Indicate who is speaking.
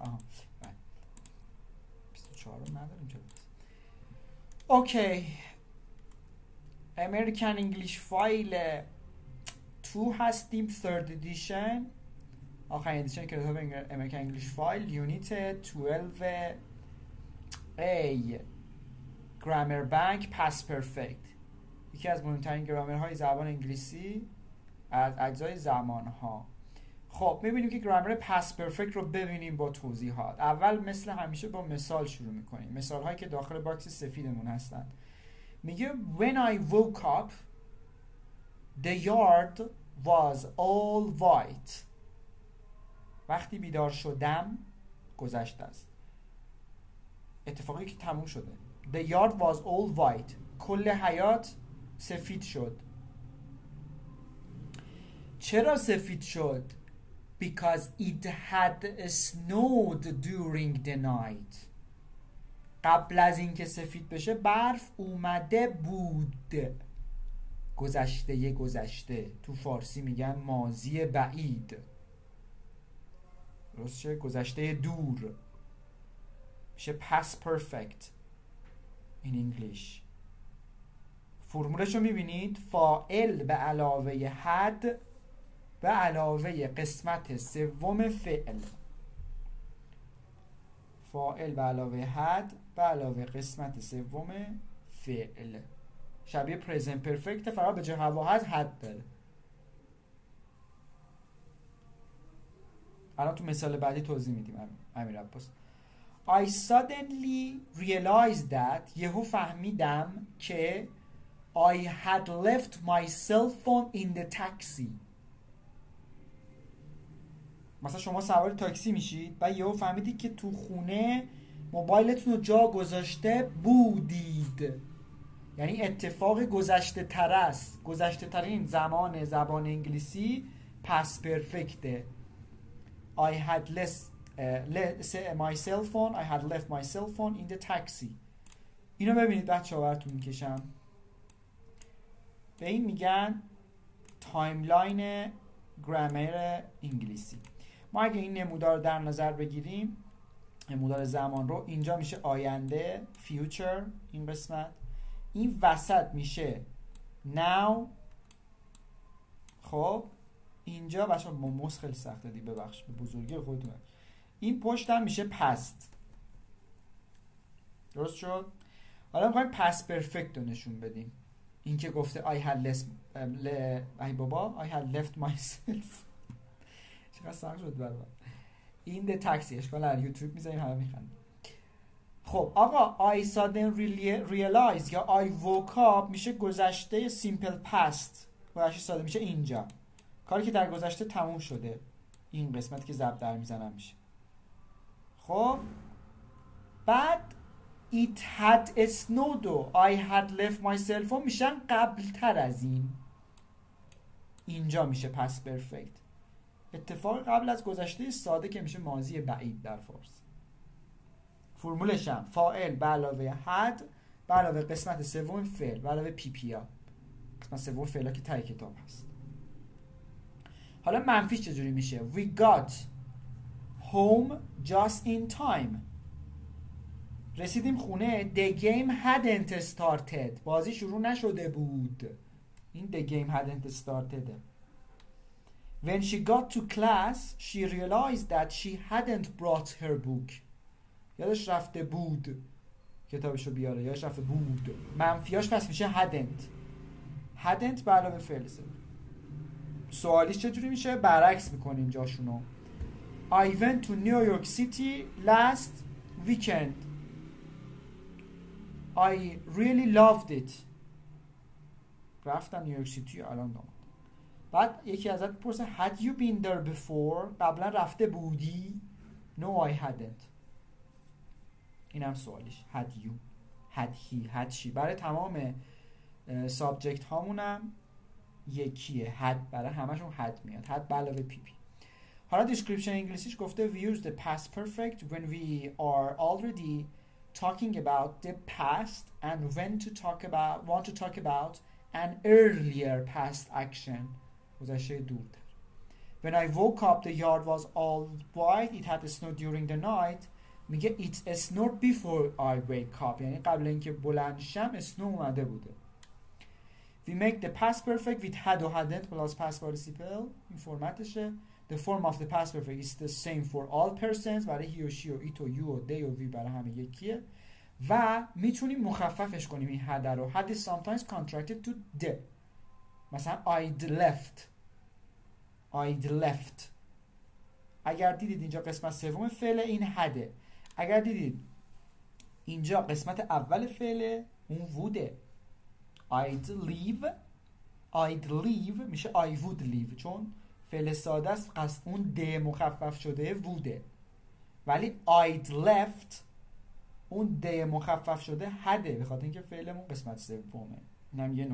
Speaker 1: آها 24 رو نداریم چرا. اوکی American English فایل 2 هستیم third edition آخرین ادیشن کتاب American English فایل یونیت 12A Grammar Bank Past Perfect یکی از مهمترین گرامرهای زبان انگلیسی از اجزای زمانها. خب میبینیم که گرامر پست پرفکت رو ببینیم با توضیحات. اول مثل همیشه با مثال شروع میکنیم، مثال هایی که داخل باکس سفیدمون هستن. میگه when I woke up the yard was all white. وقتی بیدار شدم گذشته است، اتفاقی که تموم شده. the yard was all white کل حیات سفید شد. چرا سفید شد؟ because it had snowed during the night. قبل از اینکه سفید بشه برف اومده بود. گذشته تو فارسی میگن ماضی بعید، درسته؟ گذشته دور میشه past perfect in English. فرمولش رو میبینید، فاعل به علاوه had به علاوه قسمت سوم فعل. فاعل به علاوه had به علاوه قسمت سوم فعل. شبیه present perfect، فقط به جای هوا هست had داره. الان تو مثال بعدی توضیح میدیم امیر عباس. I suddenly realized that یهو فهمیدم که I had left my cell phone in the taxi. مثلا شما سوار تاکسی میشید و یهو فهمیدید که تو خونه موبایلتون رو جا گذاشته بودید، یعنی اتفاق گذشته تر است. گذشته ترین زمان زبان انگلیسی past perfect. I had left my cell phone I had left my cell phone in the taxi. اینو ببینید بچه‌ها براتون میکشم. به این میگن تایملاین گرامر انگلیسی. ما اگه این نمودار رو در نظر بگیریم، نمودار زمان رو، اینجا میشه آینده future، این قسمت، این وسط میشه now. خب اینجا بچه‌ها با موس خیلی سخته دی، ببخشید به بزرگی خودتون. این پشت هم میشه past. درست شد؟ حالا میخوایم past perfect رو نشون بدیم. این که گفته I had ای بابا I had left myself چقدر سخت شد برام. این the taxi اشکال نداره، یوتیوب میذاریم همه میخندن. خب آقا I suddenly realized یا I woke up میشه گذشته simple past، گذشته ساده میشه اینجا، کاری که در گذشته تموم شده. این قسمتی که ضرب در میزنم میشه. خب بعد it had snowed و I had left my cell phone میشن قبل تر از این. اینجا میشه past perfect، اتفاق قبل از گذشته ساده که میشه ماضی بعید در فارسی. فرمولش هم فاعل به علاوه had به علاوه قسمت سوم فعل به علاوه پی پی ها، قسمت سوم فعلا که تای کتاب هست. حالا منفیش چجوری میشه؟ we got home just in time. رسیدیم خونه the game hadn't started. بازی شروع نشده بود. این the game hadn't started. When she got to class she realized that she hadn't brought her book. یادش رفته بود کتابشو بیاره، یادش رفته بود. منفیاش پس میشه hadn't به علاوه فعل سوم. سوالیش چجوری میشه؟ برعکس میکنیم جاشونو. I went to New York City last weekend. I really loved it. رفتم نیویورک سیتی الان دارم. بعد یکی ازت میپرسه had you been there before؟ قبلا رفته بودی؟ No I hadn't. این هم سوالیش. had you had he had she. برای تمام سابجکت هامونم یکیه. had برای همشون had میاد. had به علاوه پی پی. حالا دیسکریپشن انگلیسیش گفته we use the past perfect when we are already talking about the past and want to talk about an earlier past action. گذشته دورتر. When I woke up the yard was all white. It had snowed during the night. میگه it snowed before I wake up. یعنی قبل اینکه بلند شم اسنو اومده بوده. We make the past perfect with had or hadn't plus past participle. این فرمتشه. The form of the past perfect is the same for all persons. برای he و she و it و you و they و we برای همه یکیه. و میتونیم مخففش کنیم این had رو. had is sometimes contracted to the. مثلا I'd left. اگر دیدید اینجا قسمت سوم فعل این حده. اگر دیدید اینجا قسمت اول فعل اون ووده. I'd leave میشه I would leave چون فعل ساده است اون د مخفف شده ووده. ولی I'd left اون د مخفف شده حده به خاطر اینکه فعلمون قسمت سومه. اینم یه